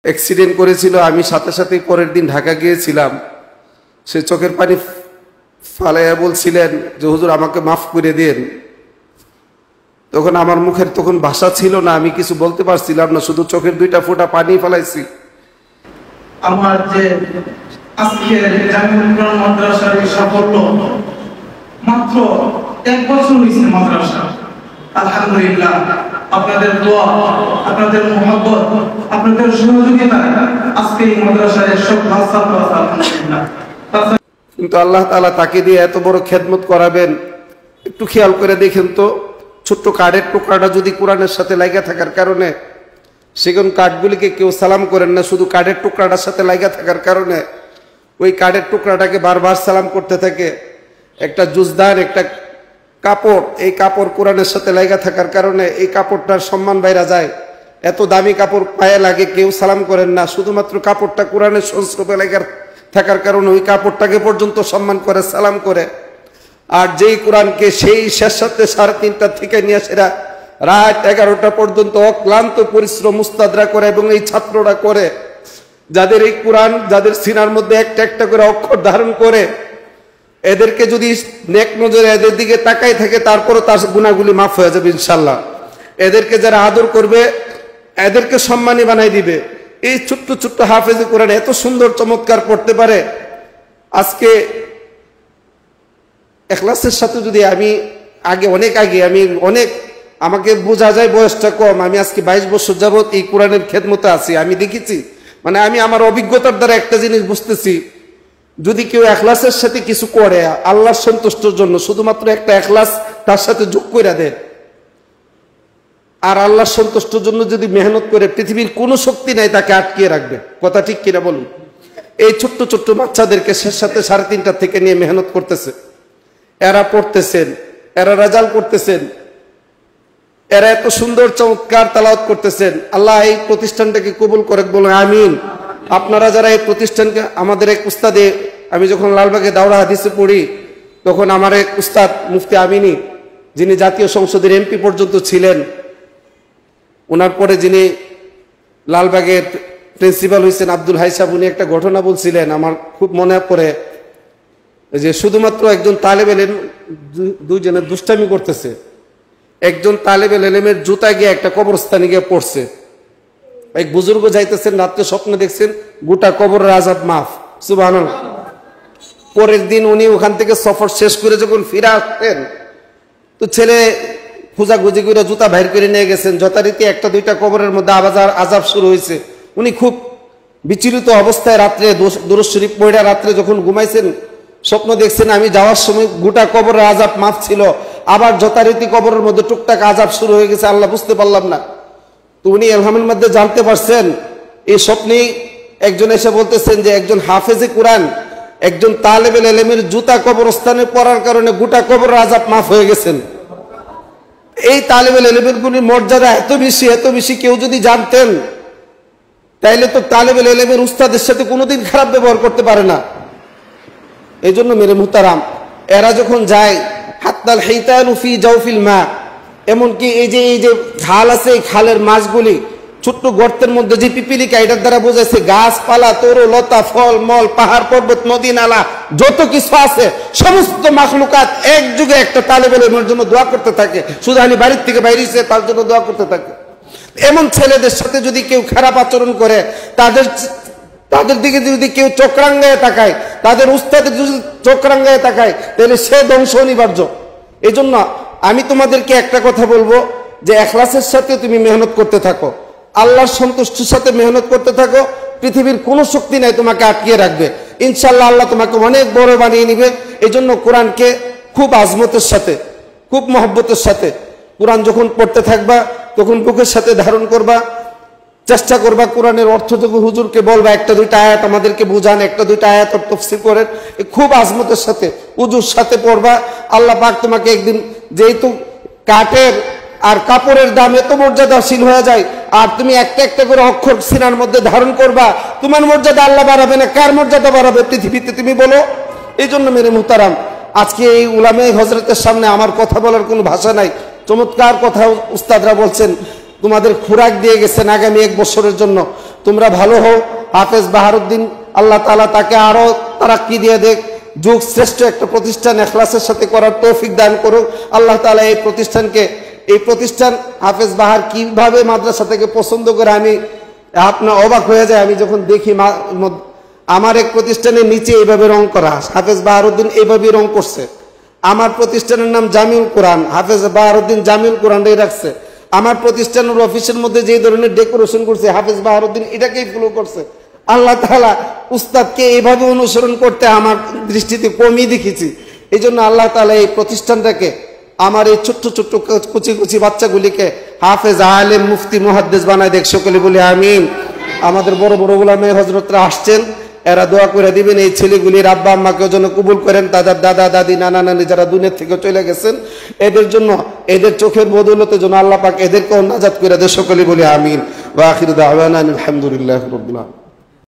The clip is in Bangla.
অ্যাক্সিডেন্ট করেছিল, আমি সাথে সাথেই পরের দিন ঢাকা গিয়েছিলাম। সে চোখের পানি ফালাইয়া বলছিলেন যে হুজুর আমাকে মাফ করে দেন। তখন আমার মুখের তখন ভাষা ছিল না, আমি কিছু বলতে পারছিলাম না, শুধু চোখের দুইটা ফোঁটা পানি ফেলাইছি। আমার যে আজকের জামিউল কোরআন মাদ্রাসার সাফল্য মাত্র 1 বছর হয়েছে মাদ্রাসা। আলহামদুলিল্লাহ, আপনাদের দোয়া, আপনাদের মুহাব্বত, আপনাদের সহযোগিতা আজকে এই মাদ্রাসায় সব ছাত্র আছে আলহামদুলিল্লাহ। কিন্তু আল্লাহ তাআলা তাকে দিয়ে এত বড় খেদমত করাবেন, একটু খেয়াল করে দেখেন তো, ছোট্ট কাঠের টুকরাটা যদি কোরআনের সাথে লাগা থাকার কারণে, সেগুন কাঠগুলিকে কেউ সালাম করেন না, শুধু কাঠের টুকরাটার সাথে লাগা থাকার কারণে ওই কাঠের টুকরাটাকে বারবার সালাম করতে থাকে। একটা জুজদান, একটা কাপড়, এই কাপড় কোরআনের সাথে লাগা থাকার কারণে এই কাপড়টার সম্মান বাইরা যায়। এত দামি কাপড় পায়ে লাগে, কেউ সালাম করেন না, শুধুমাত্র কাপড়টা কোরআনের সংস্রবে লাগা থাকার কারণে ওই কাপড়টাকে পর্যন্ত সম্মান করে, সালাম করে। আর যেই কোরআনকে সেই শেষ সাথে 3:30 থেকে নিয়ে সেরা রাত 11টা পর্যন্ত অক্লান্ত পরিশ্রম মুস্তাদরা করে, এবং এই ছাত্ররা করে, যাদের এই কোরআন যাদের সিনার মধ্যে একটা একটা করে অক্ষর ধারণ করে, এদেরকে যদি নেক নজরে এদের দিকে তাকাই থাকে, তারপরও তার গুনাহগুলি মাফ হয়ে যাবে ইনশাল্লাহ। এদেরকে যারা আদর করবে, এদেরকে সম্মানী বানাই দিবে। এই ছোট্ট ছোট্ট হাফেজে কোরআন এত সুন্দর চমৎকার পড়তে পারে। আজকে ইখলাসের সাথে যদি আমি অনেক আগে আমাকে বোঝা যায় বয়সটা কম, আমি আজকে 22 বছর যাবত এই কোরআনের খেদমতে আছি। আমি দেখেছি, মানে আমি আমার অভিজ্ঞতার দ্বারা একটা জিনিস বুঝতেছি, যদি কেউ ইখলাসের সাথে কিছু করে আল্লাহর সন্তুষ্টির জন্য, শুধুমাত্র একটা ইখলাস তার সাথে যোগ করে দেয়, আর আল্লাহর সন্তুষ্টির জন্য যদি মেহনত করে, পৃথিবীর কোনো শক্তি নাই তাকে আটকিয়ে রাখবে। কথা ঠিক কিনা বলুন? এই ছোট্ট ছোট্ট বাচ্চাদেরকে শেষ সাথে 3:30 থেকে নিয়ে মেহনত করতেছে, এরা পড়তেছেন, এরা রেজাল্ট করতেছেন, এরা এত সুন্দর চমৎকার তেলাওয়াত করতেছেন। আল্লাহ এই প্রতিষ্ঠানটাকে কবুল করে, বলুন আমিন। আপনারা যারা এই প্রতিষ্ঠানকে, আমাদের এক উস্তাদে, আমি যখন লালবাগে দাওরা হাদিসে পড়ি, তখন আমার এক উস্তাদ মুফতি আমিনী, যিনি জাতীয় সংসদের এমপি পর্যন্ত ছিলেন, ওনার পরে যিনি লালবাগের প্রিন্সিপাল হয়েছেন আব্দুল হাই সাহেব, উনি একটা ঘটনা বলছিলেন, আমার খুব মনে পড়ে, যে শুধুমাত্র একজন তালেবে এলেম, দুইজনের দুষ্টামি করতেছে, একজন তালেবে এলেমের জুতা গিয়ে একটা কবরস্থানে গিয়ে পড়ছে। এক বুজুর্গ যাইতেছেন, রাত্রে স্বপ্ন দেখছেন গোটা কবরের আযাব মাফ, সুবহানাল্লাহ। পরের দিন উনি ওখান থেকে সফর শেষ করে যখন ফিরে আসতেন, তো ছেলে খুঁজাখুঁজি করে জুতা বাইর করে নিয়ে গেছেন, যথারীতি 1-2টা কবরের মধ্যে আযাব শুরু হয়েছে। উনি খুব বিচলিত অবস্থায় রাত্রে দুরূদ শরীফ পড়ে রাত্রে যখন ঘুমাইছেন, স্বপ্ন দেখছেন আমি যাওয়ার সময় গোটা কবরের আযাব মাফ ছিল, আবার যথারীতি কবরের মধ্যে টুকটাক আযাব শুরু হয়ে গেছে, আল্লাহ বুঝতে পারলাম না। তো উনি ইলহামের মধ্যে জানতে পারছেন, এই স্বপ্নেই একজন এসে বলতেছেন যে একজন হাফেজে কোরআন, একজন তালেবে ইলমের জুতা কবরস্থানে পড়ার কারণে গোটা কবরের আযাব মাফ হয়ে গেছেন। এই তালেবে ইলমের গুলির মর্যাদা এত বেশি, কেউ যদি জানতেন, তাইলে তো তালেবে ইলমের উস্তাদের সাথে কোনোদিন খারাপ ব্যবহার করতে পারে না। এই জন্য মেরে মুহতারাম, এরা যখন যায়, হাত্তাল হিতালু ফি জাওফিল মা, এমনকি এই যে খাল আছে, এই খালের মাছগুলি ছোট্ট গর্তের মধ্যে যে পিপিলিকা, এটার দ্বারা বোঝাচ্ছে গাছপালা, তরু লতা, ফল মল, পাহাড় পর্বত, নদী নালা, যত কিছু আছে সমস্ত মাখলুকাত একযুগে একটা তালেবে ইলমের জন্য দোয়া করতে থাকে। শুধু আমি বাড়ির থেকে বাইরেছে তার জন্য দোয়া করতে থাকে। এমন ছেলেদের সাথে যদি কেউ খারাপ আচরণ করে, তাদের দিকে যদি কেউ চক্রাঙ্গায় তাকায়, তাদের উস্তাদের যদি চক্রাঙ্গায় তাকায়, তাহলে সে ধ্বংস অনিবার্য। এই জন্য আমি তোমাদেরকে একটা কথা বলবো, যে ইখলাসের সাথে তুমি মেহনত করতে থাকো, আল্লাহর সন্তুষ্টির সাথে মেহনত করতে থাকো, পৃথিবীর কোনো শক্তি নাই তোমাকে আটকিয়ে রাখবে। ইনশাআল্লাহ আল্লাহ তোমাকে অনেক বড় বানিয়ে নিবে। এই জন্য কোরআনকে খুব আজমতের সাথে, খুব মহব্বতের সাথে কোরআন যখন পড়তে থাকবা, তখন বুকের সাথে ধারণ করবা, চেষ্টা করবা কোরআনের অর্থ যখন হুজুরকে বলবা, 1-2টা আয়াত আমাদেরকে বুঝান, 1-2টা আয়াত তাফসীর করেন, খুব আজমতের সাথে উজুর সাথে পড়বা। আল্লাহ পাক তোমাকে একদিন, যেহেতু কাঠের আর কাপড়ের দাম এত মর্যাদাশীল হয়ে যায়, আর তুমি একটা একটা করে অক্ষর সিনার মধ্যে ধারণ করবা, তোমার মর্যাদা আল্লাহ বাড়াবে না, কার মর্যাদা বাড়াবে পৃথিবীতে তুমি বলো? এই জন্য মেরে মুহতারাম, আজকে এই উলামে হযরতের সামনে আমার কথা বলার কোনো ভাষা নাই। চমৎকার কথা উস্তাদরা বলছেন, তোমাদের খোরাক দিয়ে গেছেন আগামী 1 বছরের জন্য। তোমরা ভালো হও। হাফেজ বাহারউদ্দিন আল্লাহ তাআলা তাকে আরো তারাক্কি দিয়ে দেখ, যুগ শ্রেষ্ঠ একটা প্রতিষ্ঠান ইখলাসের সাথে করার তৌফিক দান করুক আল্লাহ তাআলা। এই প্রতিষ্ঠান হাফেজ বাহার কিভাবে মাদ্রাসা থেকে পছন্দ করে আমি আপনার অবাক হয়ে যায়। আমি যখন দেখি আমার এক প্রতিষ্ঠানের নিচে এইভাবে রং করা, হাফেজ বাহারউদ্দিন এইভাবে রং করছে। আমার প্রতিষ্ঠানের নাম জামিউল কোরআন, হাফেজ বাহারউদ্দিন জামিউল কোরআনটাই রাখছে। আমার প্রতিষ্ঠানের অফিসের মধ্যে যে ধরনের ডেকোরেশন করছে হাফেজ বাহারউদ্দিন এটাকেই ফলো করছে। আল্লাহ তাআলা উস্তাদকে এইভাবে অনুসরণ করতে আমার দৃষ্টিতে কমই দেখেছি। এই জন্য আল্লাহ তাআলা এই প্রতিষ্ঠানটাকে, আমার এই ছোট্ট ছোট্ট কুচি কুচি বাচ্চাগুলিকে হাফেজ, আলেম, মুফতি, মুহাদ্দিস বানায় দেখ, সকলে বলি আমিন। আমাদের বড় বড় উলামা হযরতরা আসছেন, এরা দোয়া করে দিবেন এই ছেলেগুলির আব্বা আম্মাকে যেন কবুল করেন, তাদের দাদা দাদি নানা নানি যারা দুনিয়া থেকে চলে গেছেন এদের জন্য, এদের চোখের বদৌলতে যেন আল্লাহ পাক এদেরকেও নাজাত করে দেয়, সকলে বলি আমিন। ওয়া আখিরু দাওয়ানা আলহামদুলিল্লাহি রাব্বিল আলামিন।